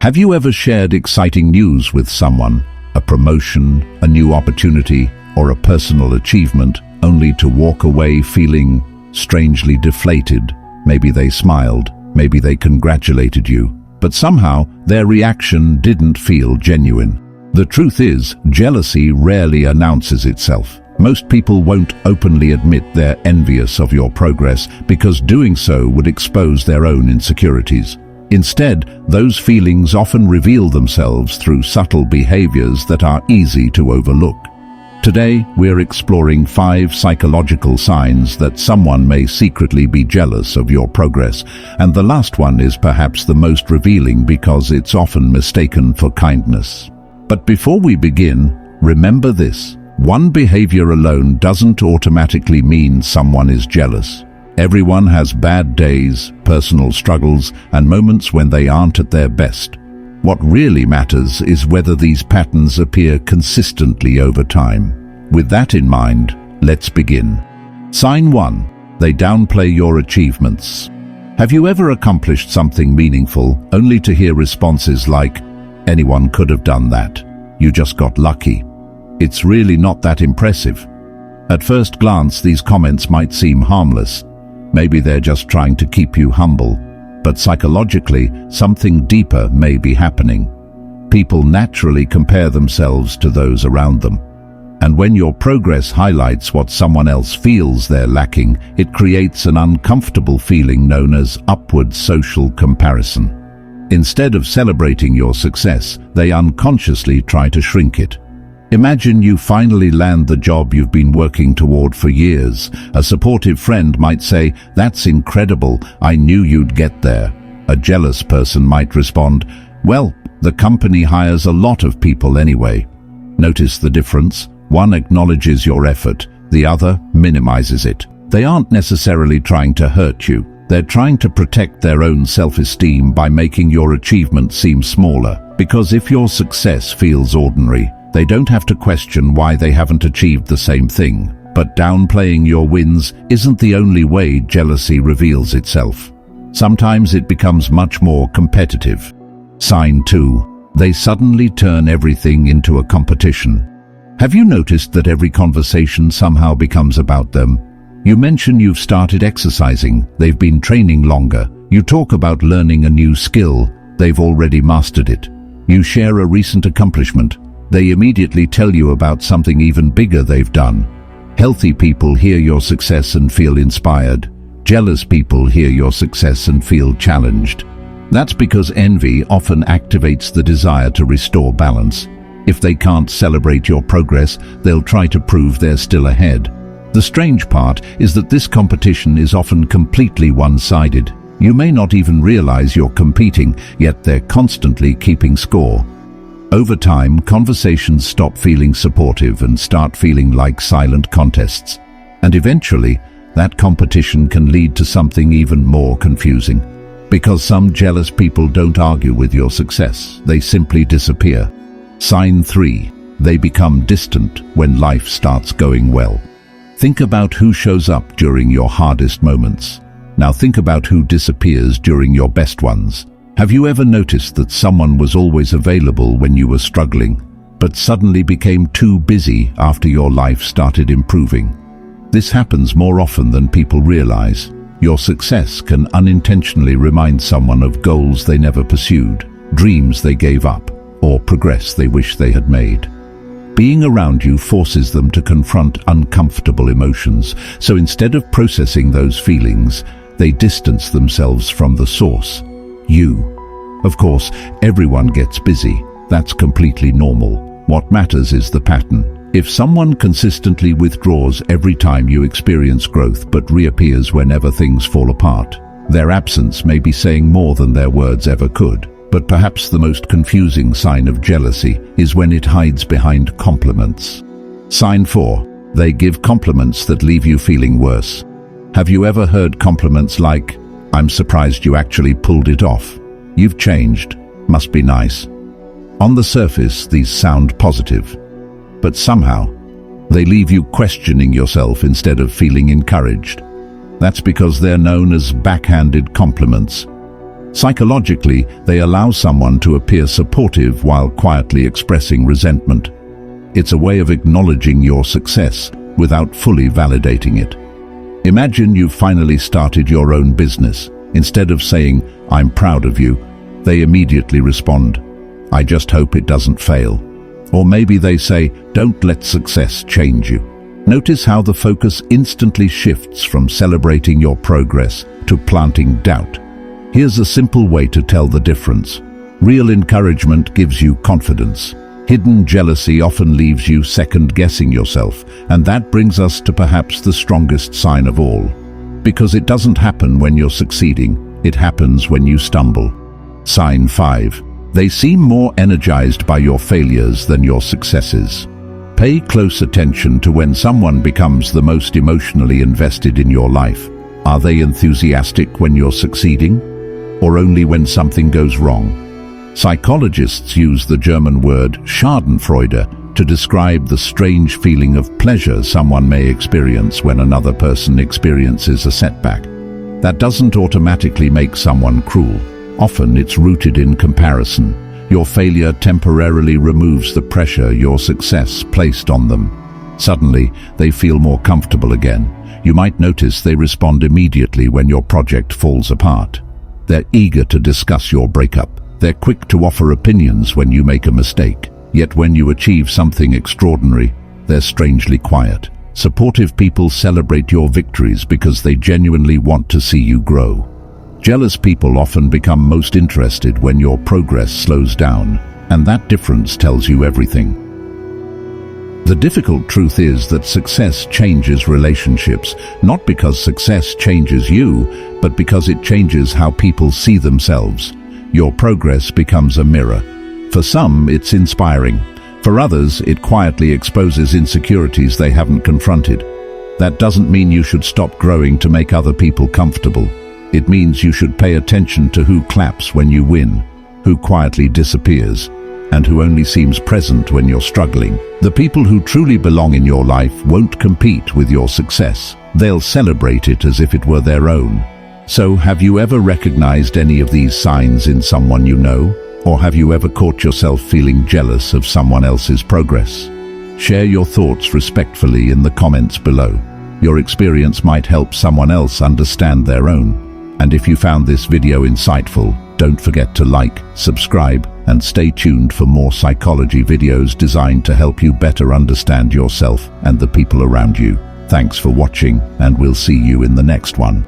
Have you ever shared exciting news with someone, a promotion, a new opportunity, or a personal achievement, only to walk away feeling strangely deflated? Maybe they smiled, maybe they congratulated you, but somehow their reaction didn't feel genuine. The truth is, jealousy rarely announces itself. Most people won't openly admit they're envious of your progress because doing so would expose their own insecurities. Instead, those feelings often reveal themselves through subtle behaviors that are easy to overlook. Today, we're exploring 5 psychological signs that someone may secretly be jealous of your progress, and the last one is perhaps the most revealing because it's often mistaken for kindness. But before we begin, remember this: one behavior alone doesn't automatically mean someone is jealous. Everyone has bad days, personal struggles, and moments when they aren't at their best. What really matters is whether these patterns appear consistently over time. With that in mind, let's begin. Sign 1. They downplay your achievements. Have you ever accomplished something meaningful only to hear responses like, "Anyone could have done that. You just got lucky. It's really not that impressive." At first glance, these comments might seem harmless. Maybe they're just trying to keep you humble, but psychologically, something deeper may be happening. People naturally compare themselves to those around them. And when your progress highlights what someone else feels they're lacking, it creates an uncomfortable feeling known as upward social comparison. Instead of celebrating your success, they unconsciously try to shrink it. Imagine you finally land the job you've been working toward for years. A supportive friend might say, "That's incredible, I knew you'd get there." A jealous person might respond, "Well, the company hires a lot of people anyway." Notice the difference? One acknowledges your effort, the other minimizes it. They aren't necessarily trying to hurt you. They're trying to protect their own self-esteem by making your achievement seem smaller. Because if your success feels ordinary, they don't have to question why they haven't achieved the same thing. But downplaying your wins isn't the only way jealousy reveals itself. Sometimes it becomes much more competitive. Sign 2. They suddenly turn everything into a competition. Have you noticed that every conversation somehow becomes about them? You mention you've started exercising, they've been training longer. You talk about learning a new skill, they've already mastered it. You share a recent accomplishment, they immediately tell you about something even bigger they've done. Healthy people hear your success and feel inspired. Jealous people hear your success and feel challenged. That's because envy often activates the desire to restore balance. If they can't celebrate your progress, they'll try to prove they're still ahead. The strange part is that this competition is often completely one-sided. You may not even realize you're competing, yet they're constantly keeping score. Over time, conversations stop feeling supportive and start feeling like silent contests. And eventually, that competition can lead to something even more confusing. Because some jealous people don't argue with your success, they simply disappear. Sign 3. They become distant when life starts going well. Think about who shows up during your hardest moments. Now think about who disappears during your best ones. Have you ever noticed that someone was always available when you were struggling, but suddenly became too busy after your life started improving? This happens more often than people realize. Your success can unintentionally remind someone of goals they never pursued, dreams they gave up, or progress they wish they had made. Being around you forces them to confront uncomfortable emotions, so instead of processing those feelings, they distance themselves from the source, you. Of course, everyone gets busy. That's completely normal. What matters is the pattern. If someone consistently withdraws every time you experience growth but reappears whenever things fall apart, their absence may be saying more than their words ever could. But perhaps the most confusing sign of jealousy is when it hides behind compliments. Sign 4. They give compliments that leave you feeling worse. Have you ever heard compliments like, "I'm surprised you actually pulled it off. You've changed. Must be nice." On the surface, these sound positive, but somehow they leave you questioning yourself instead of feeling encouraged. That's because they're known as backhanded compliments. Psychologically, they allow someone to appear supportive while quietly expressing resentment. It's a way of acknowledging your success without fully validating it. Imagine you've finally started your own business. Instead of saying, "I'm proud of you," they immediately respond, "I just hope it doesn't fail." Or maybe they say, "Don't let success change you." Notice how the focus instantly shifts from celebrating your progress to planting doubt. Here's a simple way to tell the difference. Real encouragement gives you confidence. Hidden jealousy often leaves you second-guessing yourself, and that brings us to perhaps the strongest sign of all. Because it doesn't happen when you're succeeding, it happens when you stumble. Sign 5. They seem more energized by your failures than your successes. Pay close attention to when someone becomes the most emotionally invested in your life. Are they enthusiastic when you're succeeding, or only when something goes wrong? Psychologists use the German word Schadenfreude to describe the strange feeling of pleasure someone may experience when another person experiences a setback. That doesn't automatically make someone cruel. Often it's rooted in comparison. Your failure temporarily removes the pressure your success placed on them. Suddenly, they feel more comfortable again. You might notice they respond immediately when your project falls apart. They're eager to discuss your breakup. They're quick to offer opinions when you make a mistake. Yet when you achieve something extraordinary, they're strangely quiet. Supportive people celebrate your victories because they genuinely want to see you grow. Jealous people often become most interested when your progress slows down, and that difference tells you everything. The difficult truth is that success changes relationships, not because success changes you, but because it changes how people see themselves. Your progress becomes a mirror. For some, it's inspiring. For others, it quietly exposes insecurities they haven't confronted. That doesn't mean you should stop growing to make other people comfortable. It means you should pay attention to who claps when you win, who quietly disappears, and who only seems present when you're struggling. The people who truly belong in your life won't compete with your success. They'll celebrate it as if it were their own. So, have you ever recognized any of these signs in someone you know? Or have you ever caught yourself feeling jealous of someone else's progress? Share your thoughts respectfully in the comments below. Your experience might help someone else understand their own. And if you found this video insightful, don't forget to like, subscribe, and stay tuned for more psychology videos designed to help you better understand yourself and the people around you. Thanks for watching, and we'll see you in the next one.